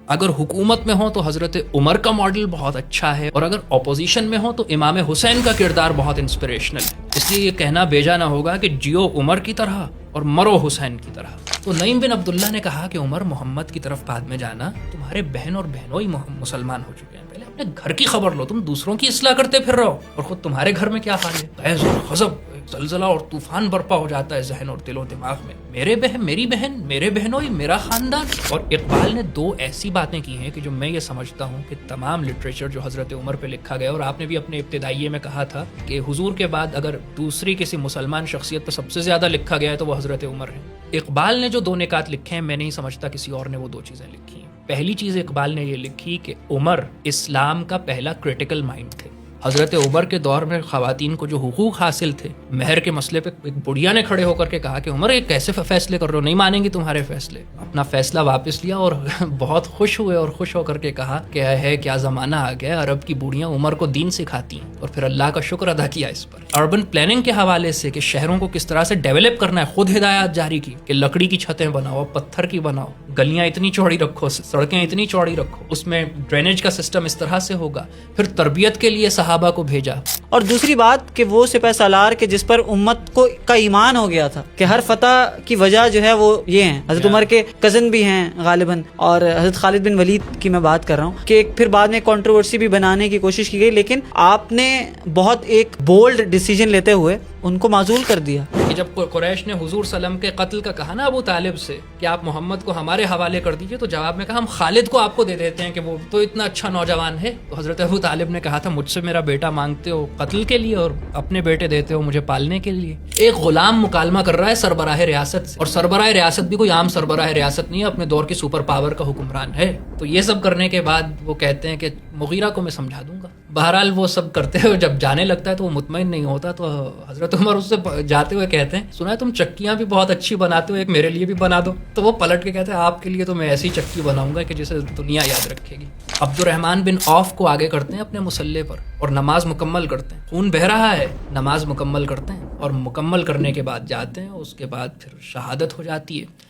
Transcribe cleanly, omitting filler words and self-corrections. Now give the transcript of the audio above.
اگر حکومت میں ہو تو حضرت عمر کا ماڈل بہت اچھا ہے، اور اگر اپوزیشن میں ہو تو امام حسین کا کردار بہت انسپریشنل ہے۔ اس لیے یہ کہنا بیجا نہ ہوگا کہ جیو عمر کی طرح اور مرو حسین کی طرح۔ تو نعیم بن عبداللہ نے کہا کہ عمر، محمد کی طرف بعد میں جانا، تمہارے بہن اور بہنوئی مسلمان ہو چکے ہیں، پہلے اپنے گھر کی خبر لو، تم دوسروں کی اصلاح کرتے پھر رہو، اور خود تمہارے گھر میں کیا حال ہے۔ غیظ اور غضب، زلزلہ اور طوفان برپا ہو جاتا ہے ذہن اور دل و دماغ میں، میرے بہن، میری بہن، میرے بہنوئی، میرا خاندان۔ اور اقبال نے دو ایسی باتیں کی ہیں کہ جو میں یہ سمجھتا ہوں کہ تمام لٹریچر جو حضرت عمر پہ لکھا گیا، اور آپ نے بھی اپنے ابتدائیے میں کہا تھا کہ حضور کے بعد اگر دوسری کسی مسلمان شخصیت پہ سب سے زیادہ لکھا گیا ہے تو وہ حضرت عمر ہے۔ اقبال نے جو دو نکات لکھے ہیں، میں نہیں سمجھتا کسی اور نے وہ دو چیزیں لکھی ہیں۔ پہلی چیز اقبال نے یہ لکھی کہ عمر اسلام کا پہلا کریٹیکل مائنڈ تھے۔ حضرت عمر کے دور میں خواتین کو جو حقوق حاصل تھے، مہر کے مسئلے پہ ایک بڑھیا نے کھڑے ہو کر کے کہا کہ عمر یہ کیسے فیصلے کر رہے ہو، نہیں مانیں گی تمہارے فیصلے۔ اپنا فیصلہ واپس لیا اور بہت خوش ہوئے اور خوش ہو کر کے کہا کہ ہے کیا زمانہ آ گیا، عرب کی بوڑھیاں عمر کو دین سکھاتی ہیں، اور پھر اللہ کا شکر ادا کیا اس پر۔ اربن پلاننگ کے حوالے سے کہ شہروں کو کس طرح سے ڈیولپ کرنا ہے، خود ہدایات جاری کی کہ لکڑی کی چھتیں بناؤ، پتھر کی بناؤ، گلیاں اتنی چوڑی رکھو، سڑکیں اتنی چوڑی رکھو، اس میں ڈرینیج کا سسٹم اس طرح سے ہوگا۔ پھر تربیت کے لیے صحابہ کو بھیجا۔ اور دوسری بات کہ وہ سپہ سالار کے جس پر امت کو کا ایمان ہو گیا تھا کہ ہر فتح کی وجہ جو ہے وہ یہ ہیں، حضرت عمر کے کزن بھی ہیں غالباً، اور حضرت خالد بن ولید کی میں بات کر رہا ہوں، کہ پھر بعد میں کنٹروورسی بھی بنانے کی کوشش کی گئی، لیکن آپ نے بہت ایک بولڈ ڈیسیجن لیتے ہوئے ان کو معزول کر دیا۔ کہ جب قریش نے حضور صلی اللہ علیہ وسلم کے قتل کا کہا نا ابو طالب سے کہ آپ محمد کو ہمارے حوالے کر دیجئے، تو جواب میں کہا ہم خالد کو آپ کو دے دیتے ہیں کہ وہ تو اتنا اچھا نوجوان ہے۔ تو حضرت ابو طالب نے کہا تھا مجھ سے میرا بیٹا مانگتے ہو قتل کے لیے اور اپنے بیٹے دیتے ہو مجھے پالنے کے لیے۔ ایک غلام مکالمہ کر رہا ہے سربراہ ریاست سے، اور سربراہ ریاست بھی کوئی عام سربراہ ریاست نہیں ہے، اپنے دور کی سپر پاور کا حکمران ہے۔ تو یہ سب کرنے کے بعد وہ کہتے ہیں کہ مغیرہ کو میں سمجھا دوں گا۔ بہرحال وہ سب کرتے ہوئے جب جانے لگتا ہے تو وہ مطمئن نہیں ہوتا، تو حضرت عمر اس سے جاتے ہوئے کہتے ہیں سنا ہے تم چکیاں بھی بہت اچھی بناتے ہو، ایک میرے لیے بھی بنا دو۔ تو وہ پلٹ کے کہتے ہیں آپ کے لیے تو میں ایسی چکی بناؤں گا کہ جسے دنیا یاد رکھے گی۔ عبد الرحمن بن عوف کو آگے کرتے ہیں اپنے مسلح پر اور نماز مکمل کرتے ہیں، خون بہہ رہا ہے، نماز مکمل کرتے ہیں، اور مکمل کرنے کے بعد جاتے ہیں، اس کے بعد پھر شہادت ہو جاتی ہے۔